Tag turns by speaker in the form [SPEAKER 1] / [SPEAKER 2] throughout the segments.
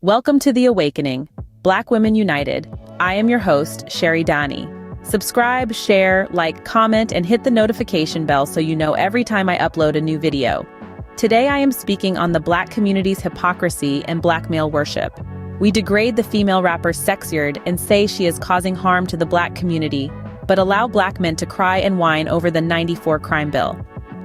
[SPEAKER 1] Welcome to The Awakening, Black Women United. I am your host, Sherry Dani. Subscribe, share, like, comment, and hit the notification bell so you know every time I upload a new video. Today I am speaking on the Black community's hypocrisy and blackmail worship. We degrade the female rapper Sexxy and say she is causing harm to the Black community, but allow Black men to cry and whine over the '94 crime bill.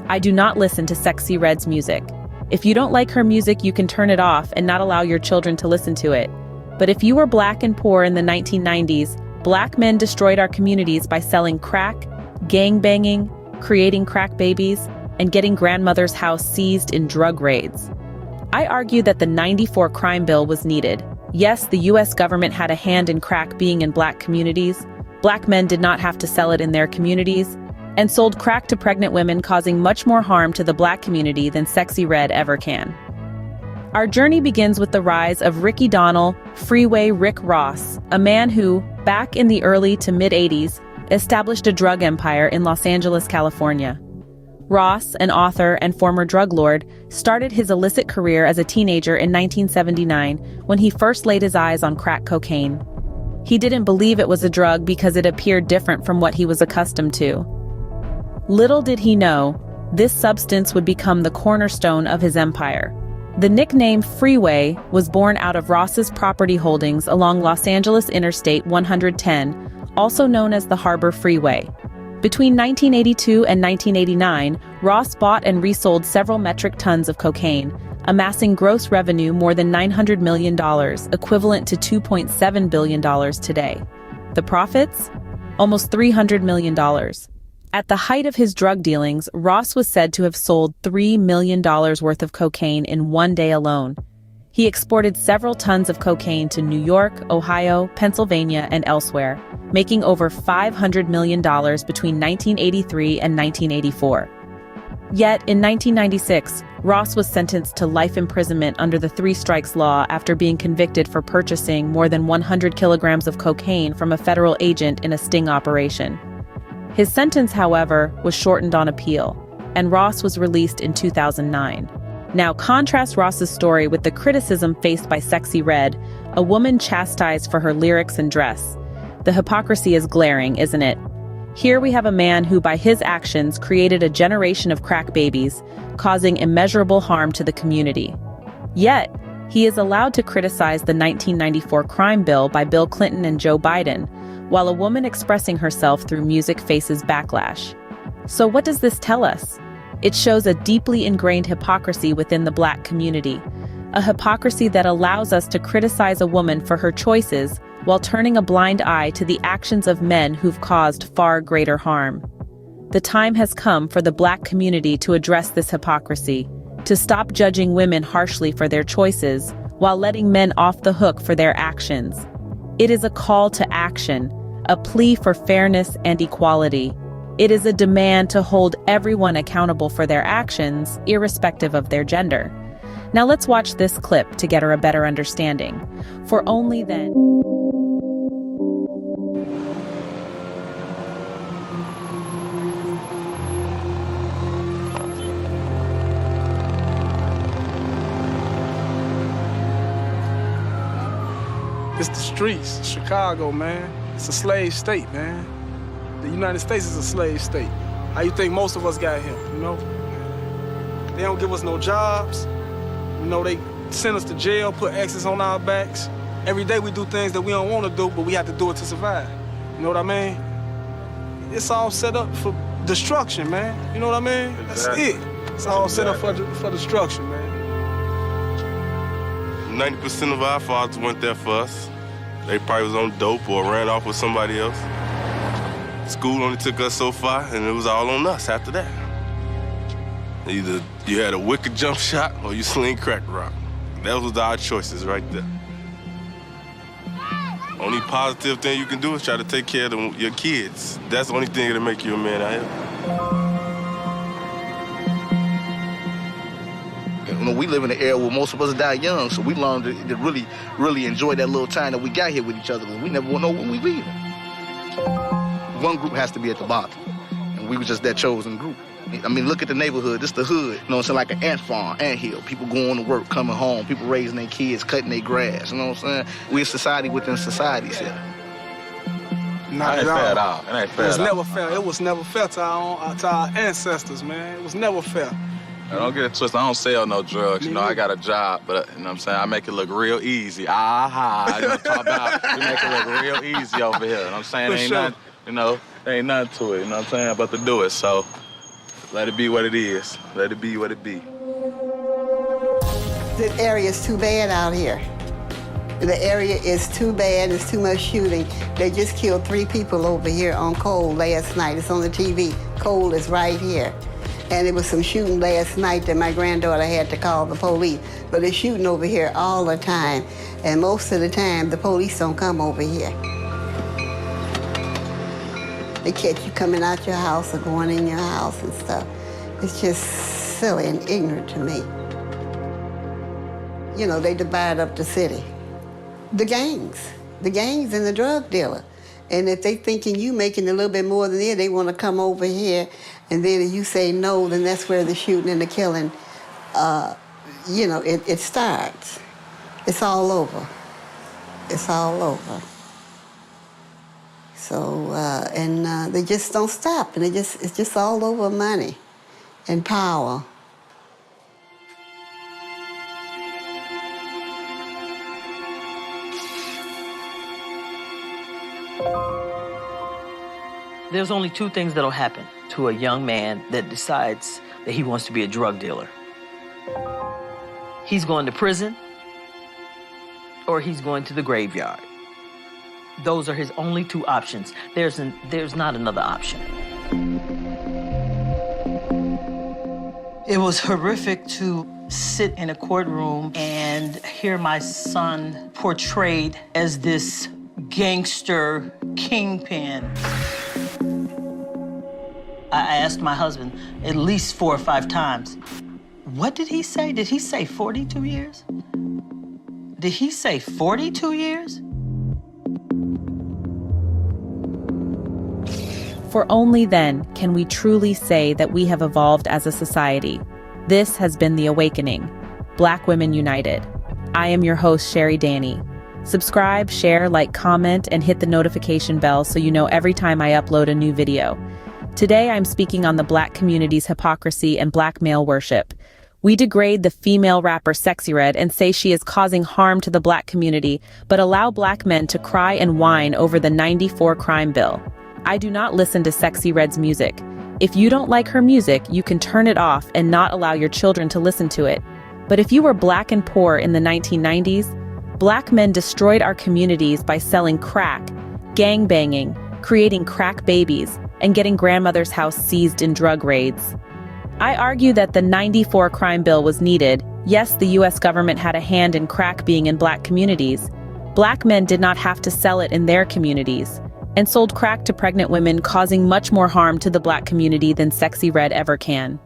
[SPEAKER 1] I do not listen to Sexxy Red's music. If you don't like her music, you can turn it off and not allow your children to listen to it. But if you were Black and poor in the 1990s, Black men destroyed our communities by selling crack, gang-banging, creating crack babies, and getting grandmother's house seized in drug raids. I argue that the '94 crime bill was needed. Yes, the US government had a hand in crack being in Black communities. Black men did not have to sell it in their communities, and sold crack to pregnant women, causing much more harm to the Black community than Sexxy Red ever can. Our journey begins with the rise of Ricky Donnell, Freeway Rick Ross, a man who, back in the early to mid-'80s, established a drug empire in Los Angeles, California. Ross, an author and former drug lord, started his illicit career as a teenager in 1979 when he first laid his eyes on crack cocaine. He didn't believe it was a drug because it appeared different from what he was accustomed to. Little did he know, this substance would become the cornerstone of his empire. The nickname Freeway was born out of Ross's property holdings along Los Angeles Interstate 110, also known as the Harbor Freeway. Between 1982 and 1989, Ross bought and resold several metric tons of cocaine, amassing gross revenue more than $900 million, equivalent to $2.7 billion today. The profits? Almost $300 million. At the height of his drug dealings, Ross was said to have sold $3 million worth of cocaine in one day alone. He exported several tons of cocaine to New York, Ohio, Pennsylvania, and elsewhere, making over $500 million between 1983 and 1984. Yet, in 1996, Ross was sentenced to life imprisonment under the Three Strikes Law after being convicted for purchasing more than 100 kilograms of cocaine from a federal agent in a sting operation. His sentence, however, was shortened on appeal, and Ross was released in 2009. Now contrast Ross's story with the criticism faced by Sexxy Red, a woman chastised for her lyrics and dress. The hypocrisy is glaring, isn't it? Here we have a man who, by his actions, created a generation of crack babies, causing immeasurable harm to the community. Yet, he is allowed to criticize the 1994 crime bill by Bill Clinton and Joe Biden, while a woman expressing herself through music faces backlash. So what does this tell us? It shows a deeply ingrained hypocrisy within the Black community, a hypocrisy that allows us to criticize a woman for her choices while turning a blind eye to the actions of men who've caused far greater harm. The time has come for the Black community to address this hypocrisy, to stop judging women harshly for their choices while letting men off the hook for their actions. It is a call to action, a plea for fairness and equality. It is a demand to hold everyone accountable for their actions, irrespective of their gender. Now let's watch this clip to get a better understanding. For only then...
[SPEAKER 2] It's the streets, Chicago, man. It's a slave state, man. The United States is a slave state. How you think most of us got here, you know? They don't give us no jobs. You know, they send us to jail, put X's on our backs. Every day we do things that we don't want to do, but we have to do it to survive. You know what I mean? It's all set up for destruction, man. You know what I mean? Exactly. That's it. It's all set up for destruction, man.
[SPEAKER 3] 90% of our fathers went there for us. They probably was on dope or ran off with somebody else. School only took us so far, and it was all on us after that. Either you had a wicked jump shot or you sling crack rock. That was our choices right there. Only positive thing you can do is try to take care of your kids. That's the only thing that'll make you a man out here.
[SPEAKER 4] You know, we live in an era where most of us die young, so we learned to really, really enjoy that little time that we got here with each other, but we never will know when we leaving. One group has to be at the bottom, and we were just that chosen group. I mean, look at the neighborhood. This the hood. You know what I'm saying? Like an ant farm, ant hill. People going to work, coming home. People raising their kids, cutting their grass. You know what I'm saying? We're a society within societies here.
[SPEAKER 2] Not
[SPEAKER 5] It ain't
[SPEAKER 2] at
[SPEAKER 5] fair at
[SPEAKER 2] all.
[SPEAKER 5] all. It ain't fair
[SPEAKER 2] It was
[SPEAKER 5] at all.
[SPEAKER 2] never fair. It was never fair to our ancestors, man. It was never fair.
[SPEAKER 5] I don't get it twisted. I don't sell no drugs. You know, I got a job, but you know what I'm saying? I make it look real easy. Aha. You know what I'm talking about? We make it look real easy over here. You know what I'm saying?
[SPEAKER 2] For
[SPEAKER 5] Ain't
[SPEAKER 2] sure.
[SPEAKER 5] nothing, you know, there ain't nothing to it. You know what I'm saying? But to do it. So let it be what it is. Let it be what it be.
[SPEAKER 6] The area is too bad out here. The area is too bad. There's too much shooting. They just killed 3 people over here on Cole last night. It's on the TV. Cole is right here. And there was some shooting last night that my granddaughter had to call the police. But they're shooting over here all the time. And most of the time, the police don't come over here. They catch you coming out your house or going in your house and stuff. It's just silly and ignorant to me. You know, they divide up the city. The gangs and the drug dealer. And if they thinking you making a little bit more than they want to come over here, and then if you say no, then that's where the shooting and the killing, you know, it starts. It's all over. It's all over. So, and they just don't stop, and it's just all over money and power.
[SPEAKER 7] There's only 2 things that'll happen to a young man that decides that he wants to be a drug dealer. He's going to prison, or he's going to the graveyard. Those are his only 2 options. There's not another option. It was horrific to sit in a courtroom and hear my son portrayed as this gangster kingpin. I asked my husband at least 4 or 5 times, what did he say? Did he say 42 years? Did he say 42 years?
[SPEAKER 1] For only then can we truly say that we have evolved as a society. This has been The Awakening, Black Women United. I am your host, Sherry Danny. Subscribe, share, like, comment, and hit the notification bell so you know every time I upload a new video. Today, I'm speaking on the Black community's hypocrisy and Black male worship. We degrade the female rapper Sexxy and say she is causing harm to the Black community, but allow Black men to cry and whine over the '94 crime bill. I do not listen to Sexxy Red's music. If you don't like her music, you can turn it off and not allow your children to listen to it. But if you were Black and poor in the 1990s, Black men destroyed our communities by selling crack, gangbanging, creating crack babies, and getting grandmother's house seized in drug raids. I argue that the '94 crime bill was needed. Yes, the US government had a hand in crack being in Black communities. Black men did not have to sell it in their communities, and sold crack to pregnant women, causing much more harm to the Black community than Sexxy Red ever can.